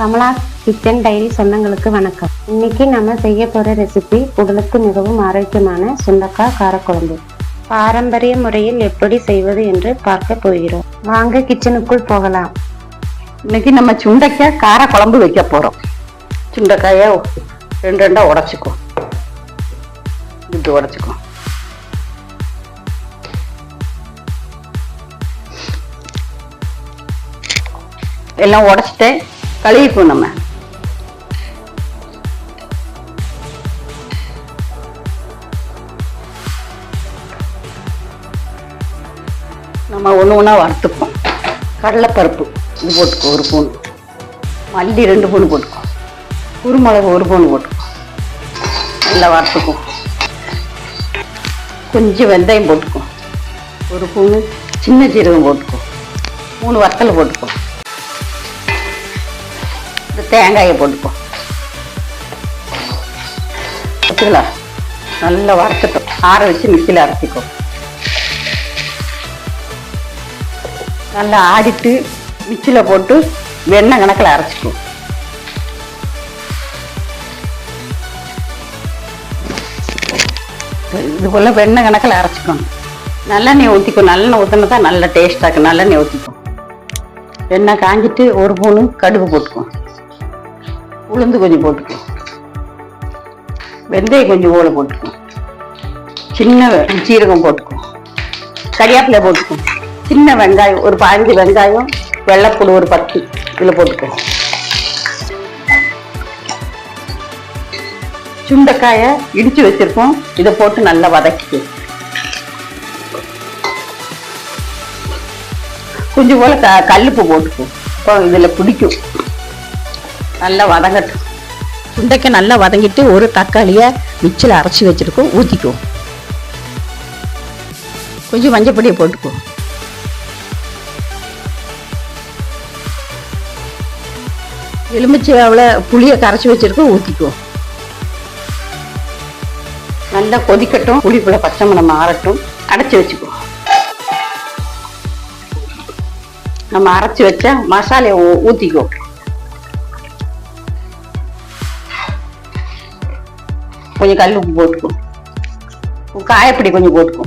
Kamala kitchen diary சொந்தங்களுக்கு வணக்கம். இன்னைக்கு நம்ம செய்ய போற ரெசிபி உடலுக்கு மிகவும் ஆரோக்கியமான சுண்டக்காய் காரக்குழம்பு. பாரம்பரிய முறையில் எப்படி செய்வது என்று பார்க்க போகிறோம். வாங்க கிச்சனுக்குள் போகலாம். இன்னைக்கு நம்ம சுண்டைக்காய் காரக்குழம்பு வைக்க போறோம். சுண்டைக்காயை ரெண்டு ரெண்டா உடைச்சிக்கும், இப்படி உடைச்சிக்கும். எல்லாம் உடைச்சிட்டு கழுவிக்கும். நம்ம ஒன்று ஒன்றா வறுத்துப்போம். கடலைப்பருப்பு இது போட்டுக்கோ, ஒரு ஸ்பூன். மல்லி 2 ஸ்பூன் போட்டுக்கோ. குருமிளகு 1 ஸ்பூன் போட்டுக்கோ. நல்லா வறுத்துக்கும். கொஞ்சம் வெந்தயம் போட்டுக்கோ, 1 ஸ்பூனு. சின்ன சீரகம் போட்டுக்கோ, 3 வத்தலை போட்டுக்கோ. இந்த தேங்காயை போட்டுக்கோ. வச்சுக்கலாம். நல்லா வறுத்துட்டோம். ஆற வச்சு மிக்சியில் அரைச்சிக்கோ. நல்லா ஆடிட்டு மிக்சியில் போட்டு வெண்ணெய் கணக்கில் அரைச்சிக்கோ. இது போல் வெண்ணெய் கணக்கில் அரைச்சிக்கணும். நல்லெண்ணெய் ஊற்றிக்கோ. நல்லெண்ணெய் ஊற்றினா தான் நல்லா டேஸ்டாக இருக்கும். நல்லெண்ணெய் ஊற்றிக்கோ. வெண்ணெய் காஞ்சிட்டு 1 ஸ்பூனு கடுகு போட்டுக்கோ. உளுந்து கொஞ்சம் போட்டுக்கோ. வெந்தயம் கொஞ்சம் ஓலை போட்டுக்கோ. சின்ன சீரகம் போட்டுக்கோ. கறிவேப்பிலை போட்டுக்கோ. சின்ன வெங்காயம் ஒரு 15 வெங்காயம், வெள்ளைப்பூடு ஒரு 10 இதில் போட்டுக்கோ. சுண்டைக்காயை இடிச்சு வச்சிருக்கோம். இதை போட்டு நல்லா வதக்கிக்கோ. கொஞ்சம் போல கல்லுப்பு போட்டுக்கோ. இப்போ இதில் பிடிக்கும். நல்லா வதங்கட்டும். சுண்டைக்காய் நல்லா வதங்கிட்டு ஒரு தக்காளியை மிக்சியில் அரைச்சி வச்சிருக்கோம், ஊற்றிக்கோ. கொஞ்சம் மஞ்சப்பொடியை போட்டுக்கோ. எலுமிச்சையாவில் புளியை கரைச்சி வச்சிருக்கோம், ஊற்றிக்கோ. நல்லா கொதிக்கட்டும். புளிப்புல பச்சை மணம் ஆறட்டும். அடைச்சி வச்சுக்கோ. நம்ம அரைச்சி வச்ச மசாலையை ஊற்றிக்கோ. கொஞ்சம் கல் உப்பு போட்டுக்கோ. காயப்பொடி கொஞ்சம் போட்டுக்கோ.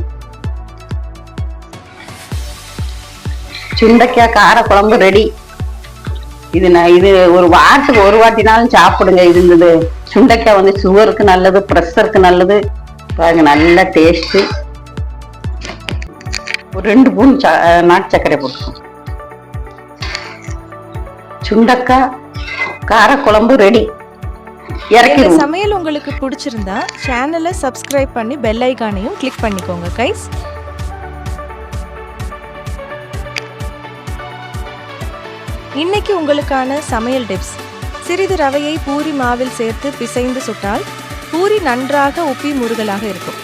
சுண்டைக்காய் காரக்குழம்பு ரெடி. இது ஒரு வாரத்துக்கு ஒரு வாட்டினாலும் சாப்பிடுங்க. இருந்தது சுண்டைக்காய் வந்து சுகருக்கு நல்லது, ப்ரெஷருக்கு நல்லது. பாருங்க, நல்ல டேஸ்ட்டு. ஒரு 2 ஸ்பூன் நாட்டு சர்க்கரை போட்டுக்கோ. சுண்டைக்காய் காரக்குழம்பு ரெடி. இந்த சமையல் உங்களுக்கு பிடிச்சிருந்தா சேனலை சப்ஸ்கிரைப் பண்ணி பெல் ஐகானையும் கிளிக் பண்ணிக்கோங்க கைஸ். இன்னைக்கு உங்களுக்கான சமையல் டிப்ஸ். சிறிது ரவையை பூரி மாவில் சேர்த்து பிசைந்து சுட்டால் பூரி நன்றாக உப்பி முருகலாக இருக்கும்.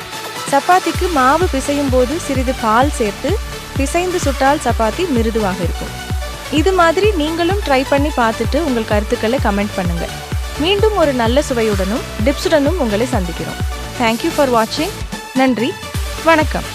சப்பாத்திக்கு மாவு பிசையும் போது சிறிது பால் சேர்த்து பிசைந்து சுட்டால் சப்பாத்தி மிருதுவாக இருக்கும். இது மாதிரி நீங்களும் ட்ரை பண்ணி பார்த்துட்டு உங்கள் கருத்துக்களை கமெண்ட் பண்ணுங்க. மீண்டும் ஒரு நல்ல சுவையுடனும் டிப்ஸுடனும் உங்களை சந்திக்கிறோம். தேங்க்யூ ஃபார் வாட்சிங். நன்றி, வணக்கம்.